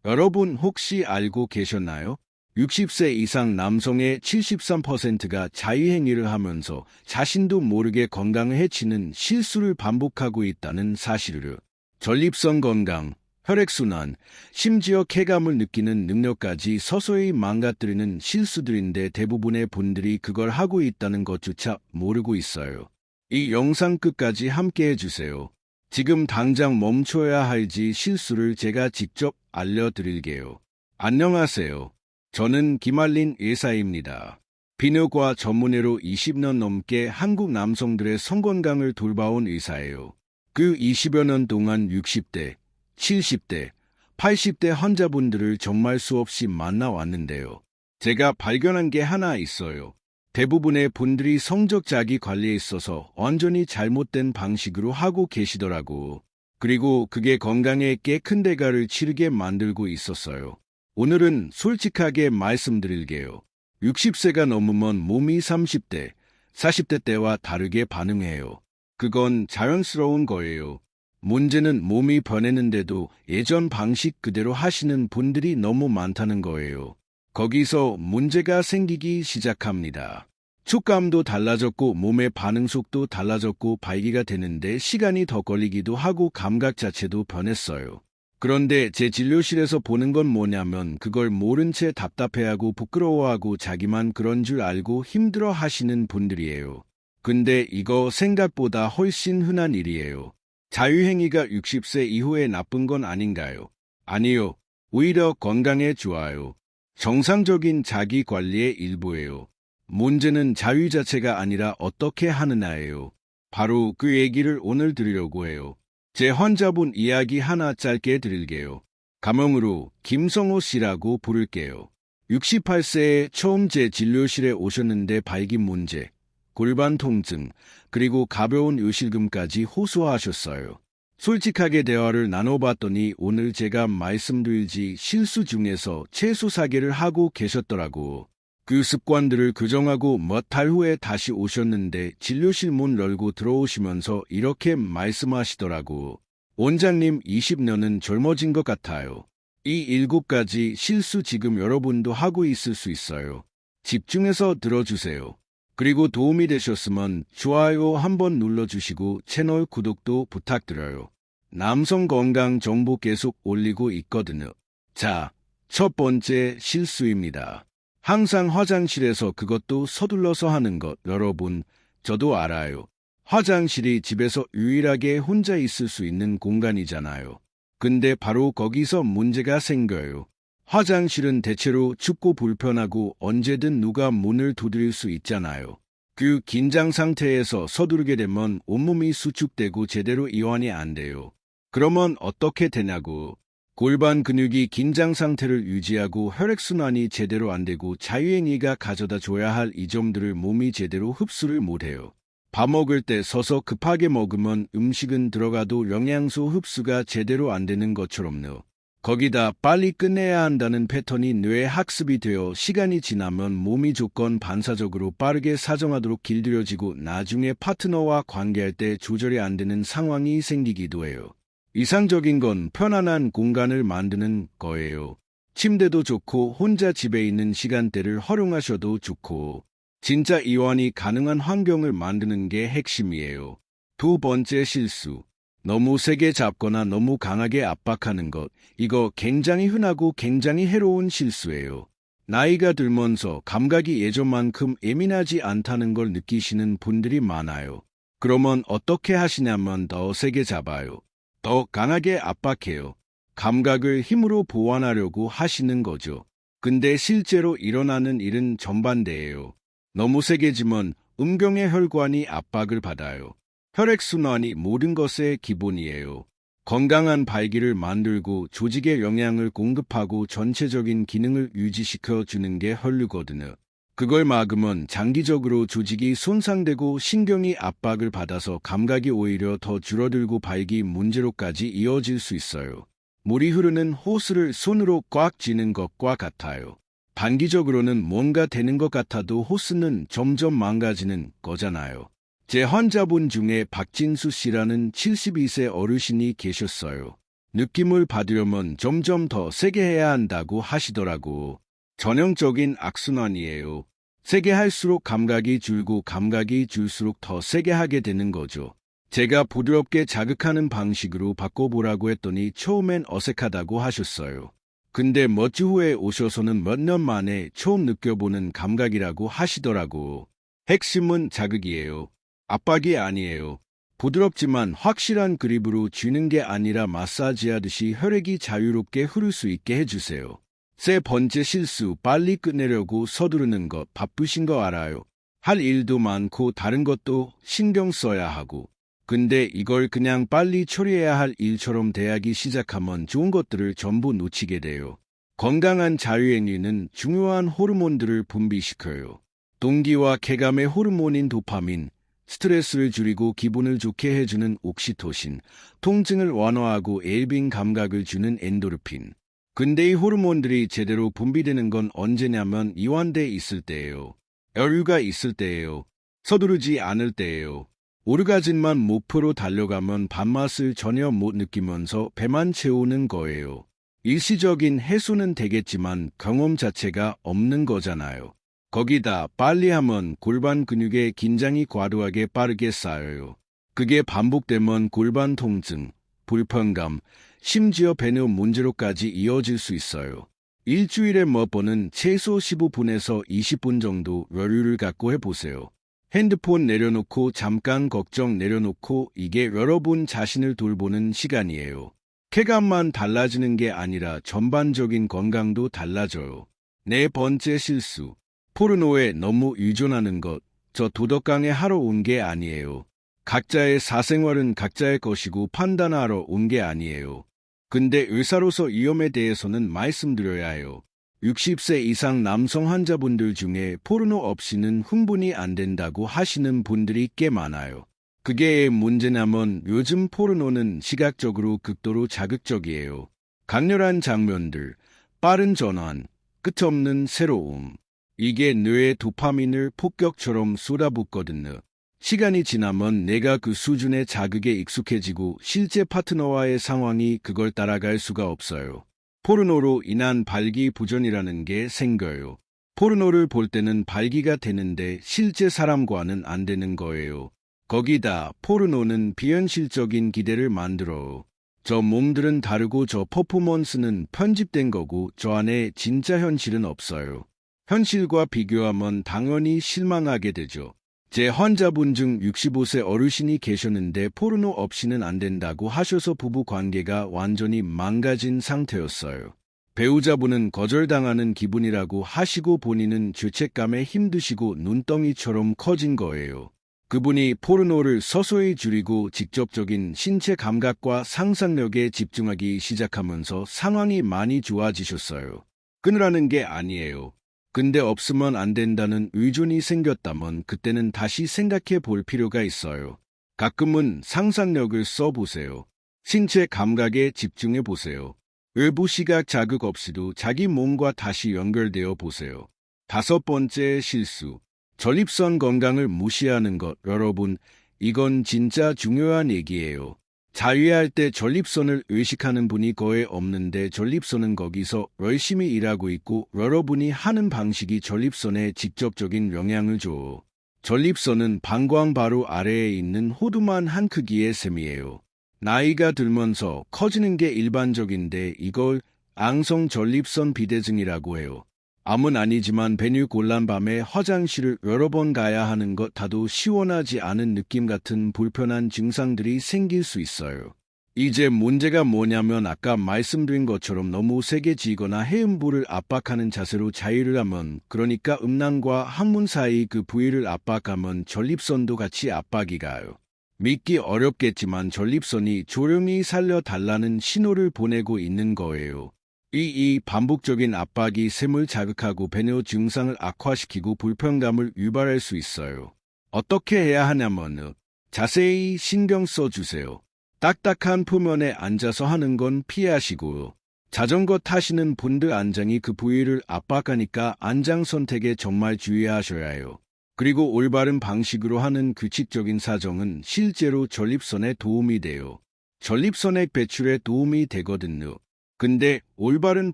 여러분 혹시 알고 계셨나요? 60세 이상 남성의 73%가 자유행위를 하면서 자신도 모르게 건강을 해치는 실수를 반복하고 있다는 사실을. 전립선 건강, 혈액순환, 심지어 쾌감을 느끼는 능력까지 서서히 망가뜨리는 실수들인데 대부분의 분들이 그걸 하고 있다는 것조차 모르고 있어요. 이 영상 끝까지 함께 해주세요. 지금 당장 멈춰야 할지 실수를 제가 직접 알려드릴게요. 안녕하세요. 저는 김한린 의사입니다. 비뇨과 전문의로 20년 넘게 한국 남성들의 성건강을 돌봐온 의사예요. 그 20여 년 동안 60대, 70대, 80대 환자분들을 정말 수없이 만나왔는데요. 제가 발견한 게 하나 있어요. 대부분의 분들이 성적 자기 관리에 있어서 완전히 잘못된 방식으로 하고 계시더라고. 그리고 그게 건강에 꽤 큰 대가를 치르게 만들고 있었어요. 오늘은 솔직하게 말씀드릴게요. 60세가 넘으면 몸이 30대, 40대 때와 다르게 반응해요. 그건 자연스러운 거예요. 문제는 몸이 변했는데도 예전 방식 그대로 하시는 분들이 너무 많다는 거예요. 거기서 문제가 생기기 시작합니다. 촉감도 달라졌고 몸의 반응 속도 달라졌고 발기가 되는데 시간이 더 걸리기도 하고 감각 자체도 변했어요. 그런데 제 진료실에서 보는 건 뭐냐면 그걸 모른 채 답답해하고 부끄러워하고 자기만 그런 줄 알고 힘들어 하시는 분들이에요. 근데 이거 생각보다 훨씬 흔한 일이에요. 자유행위가 60세 이후에 나쁜 건 아닌가요? 아니요. 오히려 건강에 좋아요. 정상적인 자기 관리의 일부예요. 문제는 자유 자체가 아니라 어떻게 하느냐예요. 바로 그 얘기를 오늘 드리려고 해요. 제 환자분 이야기 하나 짧게 드릴게요. 가명으로 김성호 씨라고 부를게요. 68세에 처음 제 진료실에 오셨는데 발기 문제, 골반 통증, 그리고 가벼운 요실금까지 호소하셨어요. 솔직하게 대화를 나눠봤더니 오늘 제가 말씀드릴지 실수 중에서 최소 4개를 하고 계셨더라고. 그 습관들을 교정하고 몇 달 후에 다시 오셨는데 진료실 문 열고 들어오시면서 이렇게 말씀하시더라고. 원장님 20년은 젊어진 것 같아요. 이 7가지 실수 지금 여러분도 하고 있을 수 있어요. 집중해서 들어주세요. 그리고 도움이 되셨으면 좋아요 한번 눌러주시고 채널 구독도 부탁드려요. 남성 건강 정보 계속 올리고 있거든요. 자, 첫 번째 실수입니다. 항상 화장실에서 그것도 서둘러서 하는 것. 여러분, 저도 알아요. 화장실이 집에서 유일하게 혼자 있을 수 있는 공간이잖아요. 근데 바로 거기서 문제가 생겨요. 화장실은 대체로 춥고 불편하고 언제든 누가 문을 두드릴 수 있잖아요. 그 긴장 상태에서 서두르게 되면 온몸이 수축되고 제대로 이완이 안 돼요. 그러면 어떻게 되냐고. 골반 근육이 긴장 상태를 유지하고 혈액순환이 제대로 안 되고 자유행위가 가져다 줘야 할 이 점들을 몸이 제대로 흡수를 못해요. 밥 먹을 때 서서 급하게 먹으면 음식은 들어가도 영양소 흡수가 제대로 안 되는 것처럼요. 거기다 빨리 끝내야 한다는 패턴이 뇌에 학습이 되어 시간이 지나면 몸이 조건 반사적으로 빠르게 사정하도록 길들여지고 나중에 파트너와 관계할 때 조절이 안 되는 상황이 생기기도 해요. 이상적인 건 편안한 공간을 만드는 거예요. 침대도 좋고 혼자 집에 있는 시간대를 활용하셔도 좋고 진짜 이완이 가능한 환경을 만드는 게 핵심이에요. 두 번째 실수. 너무 세게 잡거나 너무 강하게 압박하는 것. 이거 굉장히 흔하고 굉장히 해로운 실수예요. 나이가 들면서 감각이 예전만큼 예민하지 않다는 걸 느끼시는 분들이 많아요. 그러면 어떻게 하시냐면 더 세게 잡아요. 더 강하게 압박해요. 감각을 힘으로 보완하려고 하시는 거죠. 근데 실제로 일어나는 일은 정반대예요. 너무 세게 지면 음경의 혈관이 압박을 받아요. 혈액순환이 모든 것의 기본이에요. 건강한 발기를 만들고 조직에 영양을 공급하고 전체적인 기능을 유지시켜 주는 게 혈류거든요. 그걸 막으면 장기적으로 조직이 손상되고 신경이 압박을 받아서 감각이 오히려 더 줄어들고 발기 문제로까지 이어질 수 있어요. 물이 흐르는 호스를 손으로 꽉 쥐는 것과 같아요. 단기적으로는 뭔가 되는 것 같아도 호스는 점점 망가지는 거잖아요. 제 환자분 중에 박진수 씨라는 72세 어르신이 계셨어요. 느낌을 받으려면 점점 더 세게 해야 한다고 하시더라고. 전형적인 악순환이에요. 세게 할수록 감각이 줄고 감각이 줄수록 더 세게 하게 되는 거죠. 제가 부드럽게 자극하는 방식으로 바꿔보라고 했더니 처음엔 어색하다고 하셨어요. 근데 몇 주 후에 오셔서는 몇 년 만에 처음 느껴보는 감각이라고 하시더라고. 핵심은 자극이에요. 압박이 아니에요. 부드럽지만 확실한 그립으로 쥐는 게 아니라 마사지하듯이 혈액이 자유롭게 흐를 수 있게 해주세요. 세 번째 실수, 빨리 끝내려고 서두르는 것. 바쁘신 거 알아요. 할 일도 많고 다른 것도 신경 써야 하고. 근데 이걸 그냥 빨리 처리해야 할 일처럼 대하기 시작하면 좋은 것들을 전부 놓치게 돼요. 건강한 자유행위는 중요한 호르몬들을 분비시켜요. 동기와 쾌감의 호르몬인 도파민, 스트레스를 줄이고 기분을 좋게 해주는 옥시토신, 통증을 완화하고 웰빙 감각을 주는 엔도르핀. 근데 이 호르몬들이 제대로 분비되는 건 언제냐면 이완돼 있을 때예요. 여유가 있을 때예요. 서두르지 않을 때예요. 오르가즘만 목표로 달려가면 밥맛을 전혀 못 느끼면서 배만 채우는 거예요. 일시적인 해소는 되겠지만 경험 자체가 없는 거잖아요. 거기다 빨리 하면 골반 근육에 긴장이 과도하게 빠르게 쌓여요. 그게 반복되면 골반 통증, 불편감, 심지어 배뇨 문제로까지 이어질 수 있어요. 일주일에 몇 번은 최소 15분에서 20분 정도 여유를 갖고 해보세요. 핸드폰 내려놓고 잠깐 걱정 내려놓고 이게 여러분 자신을 돌보는 시간이에요. 쾌감만 달라지는 게 아니라 전반적인 건강도 달라져요. 네 번째 실수. 포르노에 너무 의존하는 것. 저 도덕강에 하러 온 게 아니에요. 각자의 사생활은 각자의 것이고 판단하러 온 게 아니에요. 근데 의사로서 위험에 대해서는 말씀드려야 해요. 60세 이상 남성 환자분들 중에 포르노 없이는 흥분이 안 된다고 하시는 분들이 꽤 많아요. 그게 문제냐면 요즘 포르노는 시각적으로 극도로 자극적이에요. 강렬한 장면들, 빠른 전환, 끝없는 새로움. 이게 뇌에 도파민을 폭격처럼 쏟아붓거든요. 시간이 지나면 내가 그 수준의 자극에 익숙해지고 실제 파트너와의 상황이 그걸 따라갈 수가 없어요. 포르노로 인한 발기부전이라는 게 생겨요. 포르노를 볼 때는 발기가 되는데 실제 사람과는 안 되는 거예요. 거기다 포르노는 비현실적인 기대를 만들어요. 저 몸들은 다르고 저 퍼포먼스는 편집된 거고 저 안에 진짜 현실은 없어요. 현실과 비교하면 당연히 실망하게 되죠. 제 환자분 중 65세 어르신이 계셨는데 포르노 없이는 안 된다고 하셔서 부부 관계가 완전히 망가진 상태였어요. 배우자분은 거절당하는 기분이라고 하시고 본인은 죄책감에 힘드시고 눈덩이처럼 커진 거예요. 그분이 포르노를 서서히 줄이고 직접적인 신체 감각과 상상력에 집중하기 시작하면서 상황이 많이 좋아지셨어요. 끊으라는 게 아니에요. 근데 없으면 안 된다는 의존이 생겼다면 그때는 다시 생각해 볼 필요가 있어요. 가끔은 상상력을 써보세요. 신체 감각에 집중해 보세요. 외부 시각 자극 없이도 자기 몸과 다시 연결되어 보세요. 다섯 번째 실수. 전립선 건강을 무시하는 것. 여러분, 이건 진짜 중요한 얘기예요. 자위할 때 전립선을 의식하는 분이 거의 없는데 전립선은 거기서 열심히 일하고 있고 여러분이 하는 방식이 전립선에 직접적인 영향을 줘요. 전립선은 방광 바로 아래에 있는 호두만 한 크기의 셈이에요. 나이가 들면서 커지는 게 일반적인데 이걸 앙성 전립선 비대증이라고 해요. 암은 아니지만 배뇨 곤란 밤에 화장실을 여러 번 가야 하는 것 다도 시원하지 않은 느낌 같은 불편한 증상들이 생길 수 있어요. 이제 문제가 뭐냐면 아까 말씀드린 것처럼 너무 세게 쥐거나 해음부를 압박하는 자세로 자위를 하면 그러니까 음낭과 항문 사이 그 부위를 압박하면 전립선도 같이 압박이 가요. 믿기 어렵겠지만 전립선이 조용히 살려달라는 신호를 보내고 있는 거예요. 이 반복적인 압박이 샘을 자극하고 배뇨 증상을 악화시키고 불편감을 유발할 수 있어요. 어떻게 해야 하냐면 자세히 신경 써주세요. 딱딱한 표면에 앉아서 하는 건 피하시고요. 자전거 타시는 분들 안장이 그 부위를 압박하니까 안장 선택에 정말 주의하셔야 해요. 그리고 올바른 방식으로 하는 규칙적인 사정은 실제로 전립선에 도움이 돼요. 전립선액 배출에 도움이 되거든요. 근데 올바른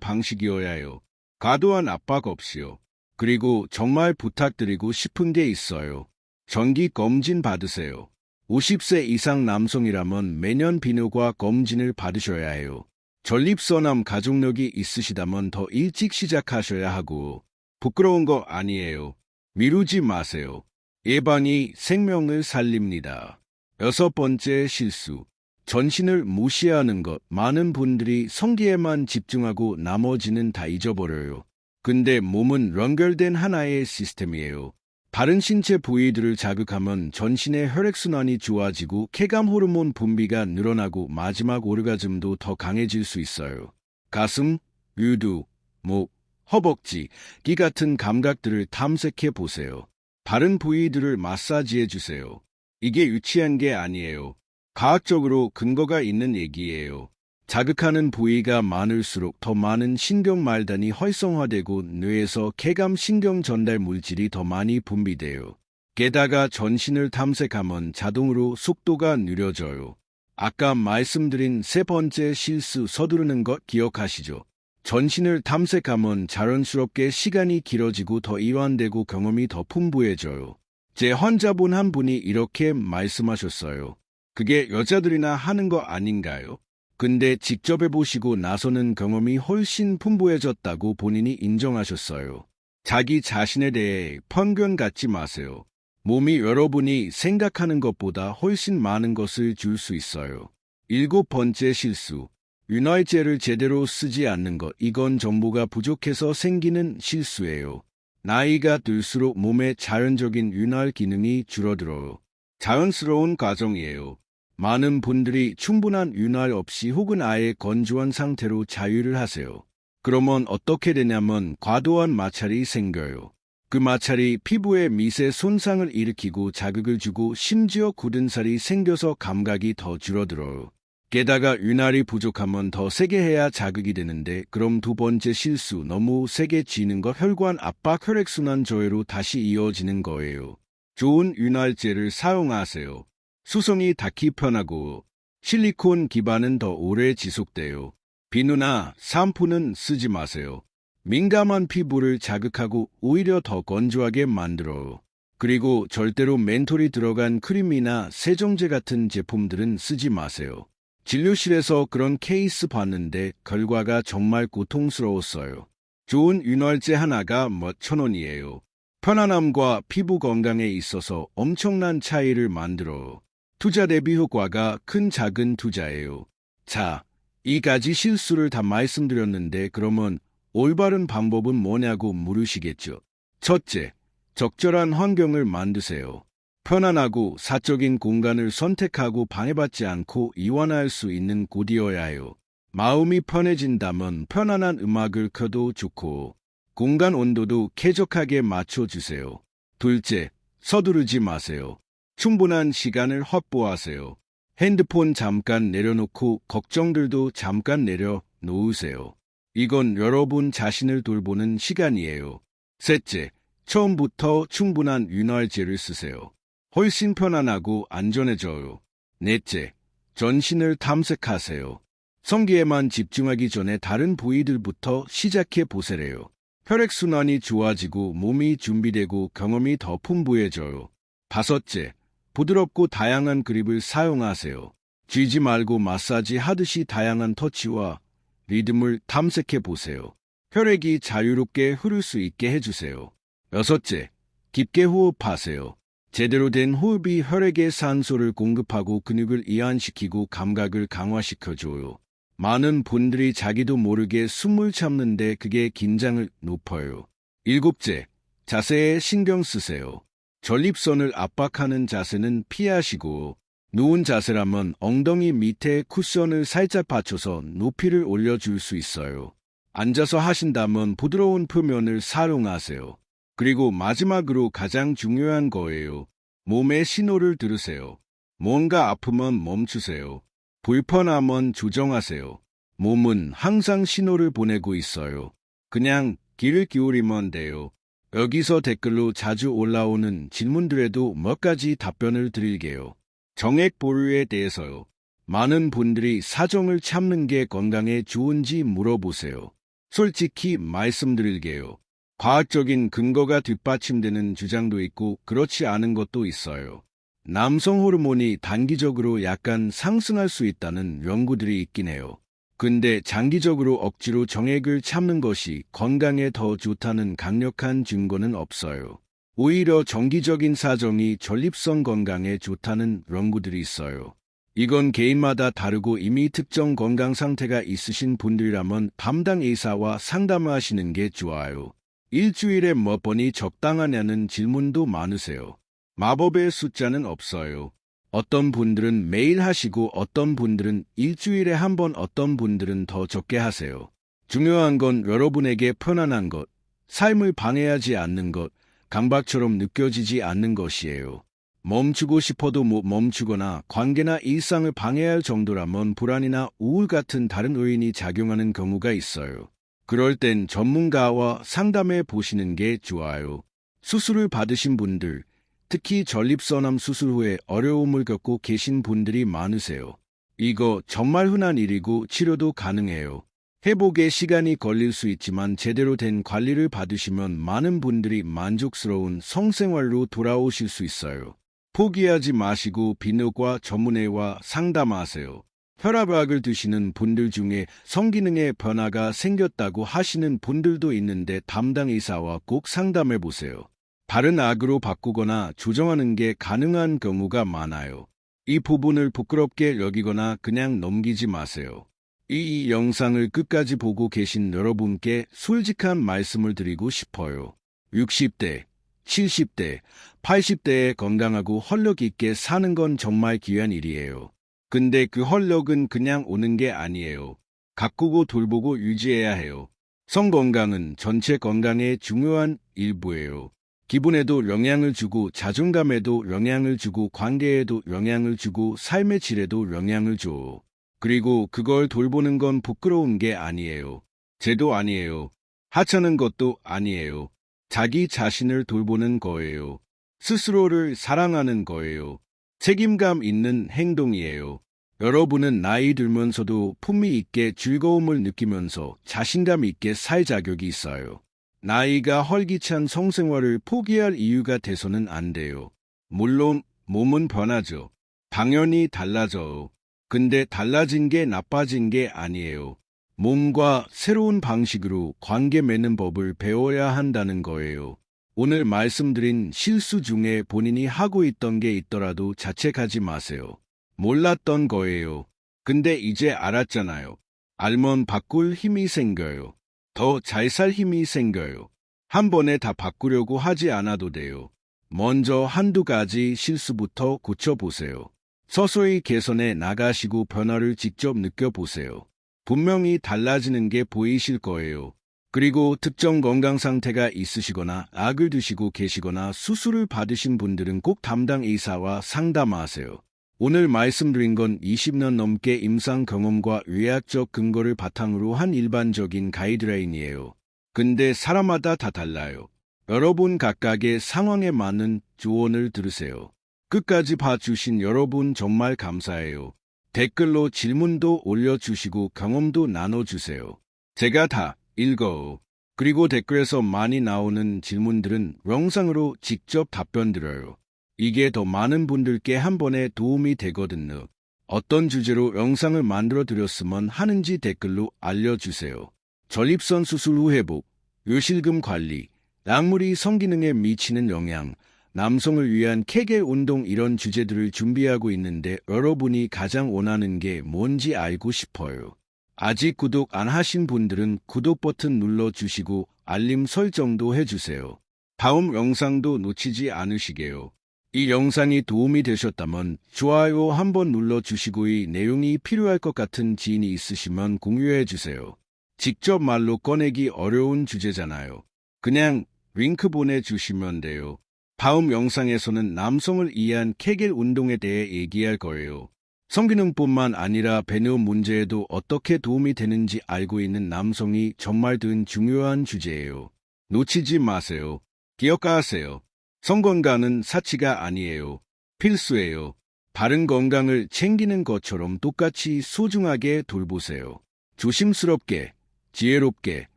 방식이어야 해요. 과도한 압박 없이요. 그리고 정말 부탁드리고 싶은 게 있어요. 정기 검진 받으세요. 50세 이상 남성이라면 매년 비뇨과 검진을 받으셔야 해요. 전립선암 가족력이 있으시다면 더 일찍 시작하셔야 하고, 부끄러운 거 아니에요. 미루지 마세요. 예방이 생명을 살립니다. 6번째 실수. 전신을 무시하는 것. 많은 분들이 성기에만 집중하고 나머지는 다 잊어버려요. 근데 몸은 연결된 하나의 시스템이에요. 다른 신체 부위들을 자극하면 전신의 혈액순환이 좋아지고 쾌감 호르몬 분비가 늘어나고 마지막 오르가즘도 더 강해질 수 있어요. 가슴, 유두, 목, 허벅지, 귀 같은 감각들을 탐색해 보세요. 다른 부위들을 마사지해 주세요. 이게 유치한 게 아니에요. 과학적으로 근거가 있는 얘기예요. 자극하는 부위가 많을수록 더 많은 신경말단이 활성화되고 뇌에서 쾌감 신경 전달 물질이 더 많이 분비돼요. 게다가 전신을 탐색하면 자동으로 속도가 느려져요. 아까 말씀드린 3번째 실수 서두르는 것 기억하시죠? 전신을 탐색하면 자연스럽게 시간이 길어지고 더 이완되고 경험이 더 풍부해져요. 제 환자분 한 분이 이렇게 말씀하셨어요. 그게 여자들이나 하는 거 아닌가요? 근데 직접 해보시고 나서는 경험이 훨씬 풍부해졌다고 본인이 인정하셨어요. 자기 자신에 대해 편견 갖지 마세요. 몸이 여러분이 생각하는 것보다 훨씬 많은 것을 줄 수 있어요. 7번째 실수. 윤활제를 제대로 쓰지 않는 것. 이건 정보가 부족해서 생기는 실수예요. 나이가 들수록 몸의 자연적인 윤활 기능이 줄어들어요. 자연스러운 과정이에요. 많은 분들이 충분한 윤활 없이 혹은 아예 건조한 상태로 자유를 하세요. 그러면 어떻게 되냐면 과도한 마찰이 생겨요. 그 마찰이 피부에 미세 손상을 일으키고 자극을 주고 심지어 굳은 살이 생겨서 감각이 더 줄어들어요. 게다가 윤활이 부족하면 더 세게 해야 자극이 되는데 그럼 2번째 실수 너무 세게 쥐는 것 혈관 압박 혈액순환 저해로 다시 이어지는 거예요. 좋은 윤활제를 사용하세요. 수성이 닿기 편하고 실리콘 기반은 더 오래 지속돼요. 비누나 샴푸는 쓰지 마세요. 민감한 피부를 자극하고 오히려 더 건조하게 만들어요. 그리고 절대로 멘톨이 들어간 크림이나 세정제 같은 제품들은 쓰지 마세요. 진료실에서 그런 케이스 봤는데 결과가 정말 고통스러웠어요. 좋은 윤활제 하나가 몇 천 원이에요. 편안함과 피부 건강에 있어서 엄청난 차이를 만들어요. 투자 대비 효과가 큰 작은 투자예요. 자, 이 가지 실수를 다 말씀드렸는데 그러면 올바른 방법은 뭐냐고 물으시겠죠. 첫째, 적절한 환경을 만드세요. 편안하고 사적인 공간을 선택하고 방해받지 않고 이완할 수 있는 곳이어야 해요. 마음이 편해진다면 편안한 음악을 켜도 좋고 공간 온도도 쾌적하게 맞춰주세요. 둘째, 서두르지 마세요. 충분한 시간을 확보하세요. 핸드폰 잠깐 내려놓고 걱정들도 잠깐 내려놓으세요. 이건 여러분 자신을 돌보는 시간이에요. 셋째, 처음부터 충분한 윤활제를 쓰세요. 훨씬 편안하고 안전해져요. 넷째, 전신을 탐색하세요. 성기에만 집중하기 전에 다른 부위들부터 시작해 보세요. 혈액순환이 좋아지고 몸이 준비되고 경험이 더 풍부해져요. 다섯째, 부드럽고 다양한 그립을 사용하세요. 쥐지 말고 마사지 하듯이 다양한 터치와 리듬을 탐색해 보세요. 혈액이 자유롭게 흐를 수 있게 해주세요. 여섯째, 깊게 호흡하세요. 제대로 된 호흡이 혈액에 산소를 공급하고 근육을 이완시키고 감각을 강화시켜줘요. 많은 분들이 자기도 모르게 숨을 참는데 그게 긴장을 높여요. 일곱째, 자세에 신경 쓰세요. 전립선을 압박하는 자세는 피하시고 누운 자세라면 엉덩이 밑에 쿠션을 살짝 받쳐서 높이를 올려줄 수 있어요. 앉아서 하신다면 부드러운 표면을 사용하세요. 그리고 마지막으로 가장 중요한 거예요. 몸의 신호를 들으세요. 뭔가 아프면 멈추세요. 불편하면 조정하세요. 몸은 항상 신호를 보내고 있어요. 그냥 귀를 기울이면 돼요. 여기서 댓글로 자주 올라오는 질문들에도 몇 가지 답변을 드릴게요. 정액 보류에 대해서요. 많은 분들이 사정을 참는 게 건강에 좋은지 물어보세요. 솔직히 말씀드릴게요. 과학적인 근거가 뒷받침되는 주장도 있고 그렇지 않은 것도 있어요. 남성 호르몬이 단기적으로 약간 상승할 수 있다는 연구들이 있긴 해요. 근데 장기적으로 억지로 정액을 참는 것이 건강에 더 좋다는 강력한 증거는 없어요. 오히려 정기적인 사정이 전립선 건강에 좋다는 연구들이 있어요. 이건 개인마다 다르고 이미 특정 건강 상태가 있으신 분들이라면 담당 의사와 상담하시는 게 좋아요. 일주일에 몇 번이 적당하냐는 질문도 많으세요. 마법의 숫자는 없어요. 어떤 분들은 매일 하시고 어떤 분들은 일주일에 한 번, 어떤 분들은 더 적게 하세요. 중요한 건 여러분에게 편안한 것, 삶을 방해하지 않는 것, 강박처럼 느껴지지 않는 것이에요. 멈추고 싶어도 못 멈추거나 관계나 일상을 방해할 정도라면 불안이나 우울 같은 다른 요인이 작용하는 경우가 있어요. 그럴 땐 전문가와 상담해 보시는 게 좋아요. 수술을 받으신 분들, 특히 전립선암 수술 후에 어려움을 겪고 계신 분들이 많으세요. 이거 정말 흔한 일이고 치료도 가능해요. 회복에 시간이 걸릴 수 있지만 제대로 된 관리를 받으시면 많은 분들이 만족스러운 성생활로 돌아오실 수 있어요. 포기하지 마시고 비뇨기과 전문의와 상담하세요. 혈압약을 드시는 분들 중에 성기능에 변화가 생겼다고 하시는 분들도 있는데 담당 의사와 꼭 상담해 보세요. 다른 약으로 바꾸거나 조정하는 게 가능한 경우가 많아요. 이 부분을 부끄럽게 여기거나 그냥 넘기지 마세요. 이 영상을 끝까지 보고 계신 여러분께 솔직한 말씀을 드리고 싶어요. 60대, 70대, 80대에 건강하고 활력 있게 사는 건 정말 귀한 일이에요. 근데 그 활력은 그냥 오는 게 아니에요. 가꾸고 돌보고 유지해야 해요. 성 건강은 전체 건강의 중요한 일부예요. 기분에도 영향을 주고 자존감에도 영향을 주고 관계에도 영향을 주고 삶의 질에도 영향을 줘. 그리고 그걸 돌보는 건 부끄러운 게 아니에요. 죄도 아니에요. 하찮은 것도 아니에요. 자기 자신을 돌보는 거예요. 스스로를 사랑하는 거예요. 책임감 있는 행동이에요. 여러분은 나이 들면서도 품위 있게 즐거움을 느끼면서 자신감 있게 살 자격이 있어요. 나이가 활기찬 성생활을 포기할 이유가 돼서는 안 돼요. 물론 몸은 변하죠. 당연히 달라져요. 근데 달라진 게 나빠진 게 아니에요. 몸과 새로운 방식으로 관계 맺는 법을 배워야 한다는 거예요. 오늘 말씀드린 실수 중에 본인이 하고 있던 게 있더라도 자책하지 마세요. 몰랐던 거예요. 근데 이제 알았잖아요. 알면 바꿀 힘이 생겨요. 더 잘 살 힘이 생겨요. 한 번에 다 바꾸려고 하지 않아도 돼요. 먼저 한두 가지 실수부터 고쳐보세요. 서서히 개선해 나가시고 변화를 직접 느껴보세요. 분명히 달라지는 게 보이실 거예요. 그리고 특정 건강 상태가 있으시거나 약을 드시고 계시거나 수술을 받으신 분들은 꼭 담당 의사와 상담하세요. 오늘 말씀드린 건 20년 넘게 임상 경험과 의학적 근거를 바탕으로 한 일반적인 가이드라인이에요. 근데 사람마다 다 달라요. 여러분 각각의 상황에 맞는 조언을 들으세요. 끝까지 봐주신 여러분 정말 감사해요. 댓글로 질문도 올려주시고 경험도 나눠주세요. 제가 다 읽어요. 그리고 댓글에서 많이 나오는 질문들은 영상으로 직접 답변 드려요. 이게 더 많은 분들께 한 번에 도움이 되거든요. 어떤 주제로 영상을 만들어 드렸으면 하는지 댓글로 알려주세요. 전립선 수술 후 회복, 요실금 관리, 약물이 성기능에 미치는 영향, 남성을 위한 케겔 운동 이런 주제들을 준비하고 있는데 여러분이 가장 원하는 게 뭔지 알고 싶어요. 아직 구독 안 하신 분들은 구독 버튼 눌러주시고 알림 설정도 해주세요. 다음 영상도 놓치지 않으시게요. 이 영상이 도움이 되셨다면 좋아요 한번 눌러주시고 이 내용이 필요할 것 같은 지인이 있으시면 공유해주세요. 직접 말로 꺼내기 어려운 주제잖아요. 그냥 링크 보내주시면 돼요. 다음 영상에서는 남성을 이해한 케겔 운동에 대해 얘기할 거예요. 성기능뿐만 아니라 배뇨 문제에도 어떻게 도움이 되는지 알고 있는 남성이 정말 든 중요한 주제예요. 놓치지 마세요. 기억하세요. 성건강은 사치가 아니에요. 필수예요. 바른 건강을 챙기는 것처럼 똑같이 소중하게 돌보세요. 조심스럽게, 지혜롭게,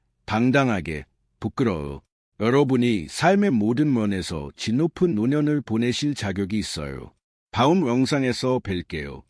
당당하게, 부끄러워. 여러분이 삶의 모든 면에서 질 높은 노년을 보내실 자격이 있어요. 다음 영상에서 뵐게요.